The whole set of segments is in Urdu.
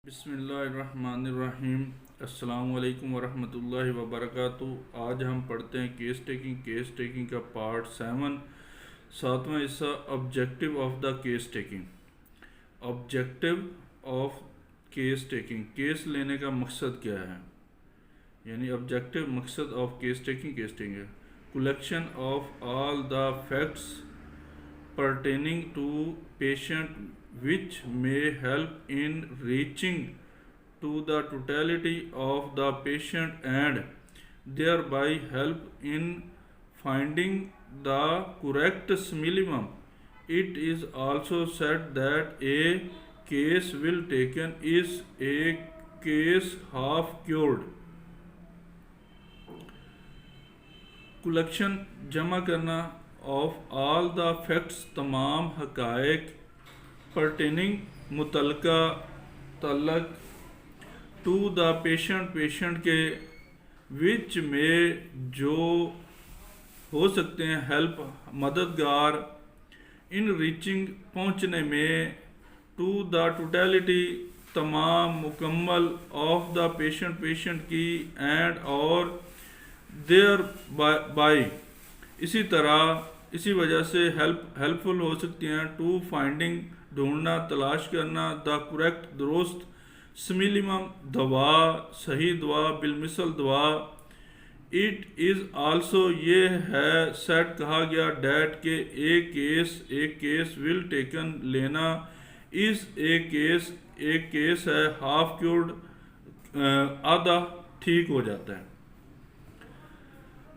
بسم اللہ الرحمن الرحیم۔ السلام علیکم ورحمۃ اللہ وبرکاتہ۔ آج ہم پڑھتے ہیں کیس ٹیکنگ کا پارٹ 7، 7واں حصہ، objective of the case taking. Objective of case taking, case لینے کا مقصد کیا ہے، یعنی آبجیکٹو مقصد آف کیس ٹیکنگ ہے collection of all the facts pertaining to patient which may help in reaching to the totality of the patient and thereby help in finding the correct minimum. It is also said that a case well taken is a case half cured. Collection جمع کرنا آف آل دا فیکٹس، تمام حقائق، پرٹیننگ تعلق ٹو دا پیشنٹ کے، وچ میں جو ہو سکتے ہیں ہیلپ مددگار، ان ریچنگ پہنچنے میں، ٹو دا ٹوٹیلٹی تمام مکمل، آف دا پیشنٹ کی، اینڈ اور دیر بائی اسی وجہ سے ہیلپ فل ہو سکتی ہیں، ٹو فائنڈنگ ڈھونڈنا، تلاش کرنا، دا کریکٹ درست، سمیلمم دوا، صحیح دوا، بالمثل دوا، اٹ از آلسو یہ ہے، سیٹ کہا گیا، ڈیٹ کہ ایک کیس ول ٹیکن لینا، از ایک کیس ہے، ہاف کیورڈ آدھا ٹھیک ہو جاتا ہے۔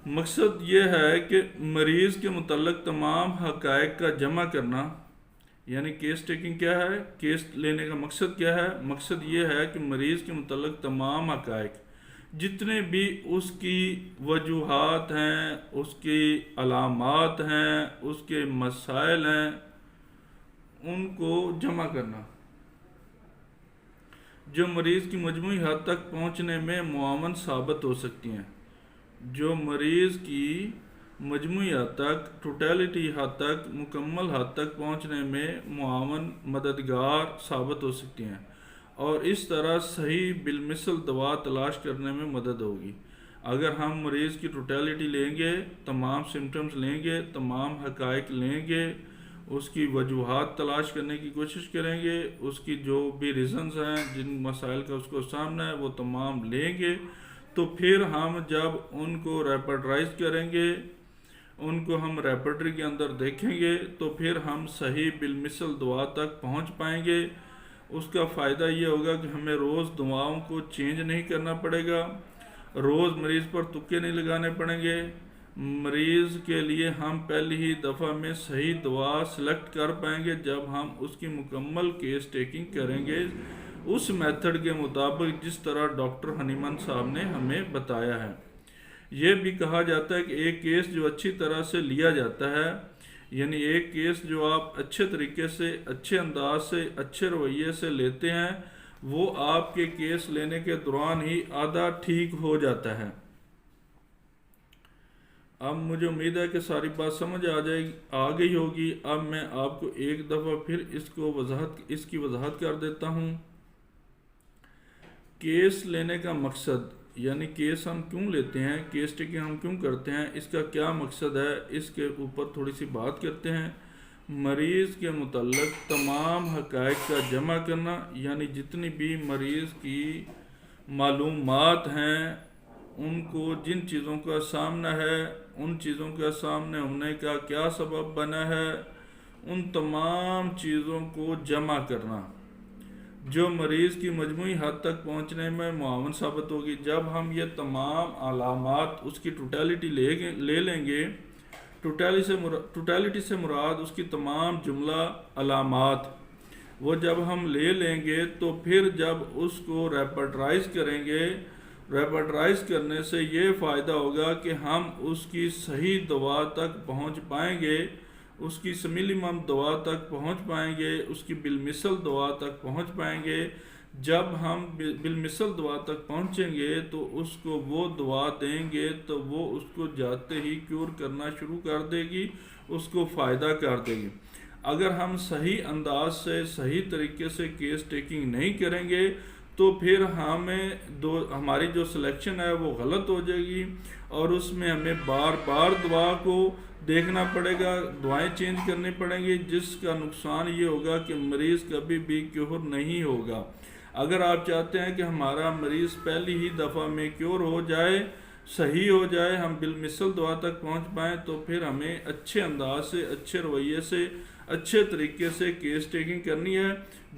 مقصد یہ ہے کہ مریض کے متعلق تمام حقائق کا جمع کرنا، یعنی کیس ٹیکنگ کیا ہے، کیس لینے کا مقصد کیا ہے، مقصد یہ ہے کہ مریض کے متعلق تمام حقائق، جتنے بھی اس کی وجوہات ہیں، اس کی علامات ہیں، اس کے مسائل ہیں، ان کو جمع کرنا، جو مریض کی مجموعی حد تک پہنچنے میں معاون ثابت ہو سکتی ہیں، جو مریض کی مجموعی حد تک، ٹوٹیلٹی حد تک، مکمل حد تک پہنچنے میں معاون، مددگار ثابت ہو سکتی ہیں، اور اس طرح صحیح بالمثل دوا تلاش کرنے میں مدد ہوگی۔ اگر ہم مریض کی ٹوٹیلٹی لیں گے، تمام سمٹمز لیں گے، تمام حقائق لیں گے، اس کی وجوہات تلاش کرنے کی کوشش کریں گے، اس کی جو بھی ریزنز ہیں، جن مسائل کا اس کو سامنا ہے، وہ تمام لیں گے، تو پھر ہم جب ان کو ریپرٹرائز کریں گے، ان کو ہم ریپرٹری کے اندر دیکھیں گے، تو پھر ہم صحیح بالمثل دعا تک پہنچ پائیں گے۔ اس کا فائدہ یہ ہوگا کہ ہمیں روز دعاؤں کو چینج نہیں کرنا پڑے گا، روز مریض پر تکے نہیں لگانے پڑیں گے، مریض کے لیے ہم پہلی ہی دفعہ میں صحیح دعا سلیکٹ کر پائیں گے جب ہم اس کی مکمل کیس ٹیکنگ کریں گے، اس میتھڈ کے مطابق جس طرح ڈاکٹر ہنیمن صاحب نے ہمیں بتایا ہے۔ یہ بھی کہا جاتا ہے کہ ایک کیس جو اچھی طرح سے لیا جاتا ہے، یعنی ایک کیس جو آپ اچھے طریقے سے، اچھے انداز سے، اچھے رویے سے لیتے ہیں، وہ آپ کے کیس لینے کے دوران ہی آدھا ٹھیک ہو جاتا ہے۔ اب مجھے امید ہے کہ ساری بات سمجھ آ گئی ہوگی۔ اب میں آپ کو ایک دفعہ پھر اس کی وضاحت کر دیتا ہوں۔ کیس لینے کا مقصد، یعنی کیس ہم کیوں لیتے ہیں، کیس ٹیکنگ ہم کیوں کرتے ہیں، اس کا کیا مقصد ہے، اس کے اوپر تھوڑی سی بات کرتے ہیں۔ مریض کے متعلق تمام حقائق کا جمع کرنا، یعنی جتنی بھی مریض کی معلومات ہیں، ان کو جن چیزوں کا سامنا ہے، ان چیزوں کا سامنے ہونے کا کیا سبب بنا ہے، ان تمام چیزوں کو جمع کرنا، جو مریض کی مجموعی حد تک پہنچنے میں معاون ثابت ہوگی۔ جب ہم یہ تمام علامات، اس کی ٹوٹیلٹی لے لیں گے، ٹوٹیلٹی سے مراد اس کی تمام جملہ علامات، وہ جب ہم لے لیں گے، تو پھر جب اس کو ریپرٹرائز کریں گے، ریپرٹرائز کرنے سے یہ فائدہ ہوگا کہ ہم اس کی صحیح دوا تک پہنچ پائیں گے، اس کی سمیلمم دوا تک پہنچ پائیں گے، اس کی بالمثل دوا تک پہنچ پائیں گے۔ جب ہم بالمثل دوا تک پہنچیں گے تو اس کو وہ دوا دیں گے تو وہ اس کو جاتے ہی کیور کرنا شروع کر دے گی، اس کو فائدہ کر دے گی۔ اگر ہم صحیح انداز سے صحیح طریقے سے کیس ٹیکنگ نہیں کریں گے تو پھر ہماری جو سلیکشن ہے وہ غلط ہو جائے گی، اور اس میں ہمیں بار بار دعا کو دیکھنا پڑے گا، دعائیں چینج کرنی پڑیں گی، جس کا نقصان یہ ہوگا کہ مریض کبھی بھی کیور نہیں ہوگا۔ اگر آپ چاہتے ہیں کہ ہمارا مریض پہلی ہی دفعہ میں کیور ہو جائے، صحیح ہو جائے، ہم بالمثل دعا تک پہنچ پائیں، تو پھر ہمیں اچھے انداز سے، اچھے رویے سے، اچھے طریقے سے کیس ٹیکنگ کرنی ہے۔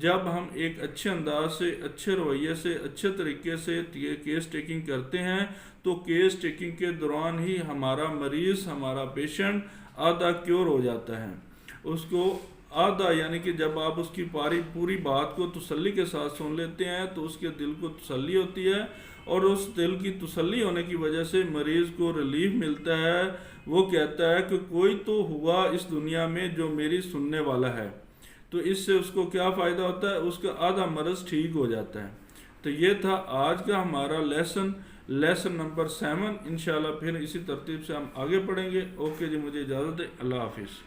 جب ہم ایک اچھے انداز سے، اچھے رویے سے، اچھے طریقے سے کیس ٹیکنگ کرتے ہیں تو کیس ٹیکنگ کے دوران ہی ہمارا مریض، ہمارا پیشنٹ آدھا کیور ہو جاتا ہے۔ اس کو آدھا، یعنی کہ جب آپ اس کی پوری بات کو تسلی کے ساتھ سن لیتے ہیں تو اس کے دل کو تسلی ہوتی ہے، اور اس دل کی تسلی ہونے کی وجہ سے مریض کو ریلیف ملتا ہے۔ وہ کہتا ہے کہ کوئی تو ہوا اس دنیا میں جو میری سننے والا ہے، تو اس سے اس کو کیا فائدہ ہوتا ہے؟ اس کا آدھا مرض ٹھیک ہو جاتا ہے۔ تو یہ تھا آج کا ہمارا لیسن نمبر 7۔ انشاءاللہ پھر اسی ترتیب سے ہم آگے پڑھیں گے۔ اوکے جی، مجھے اجازت ہے، اللہ حافظ۔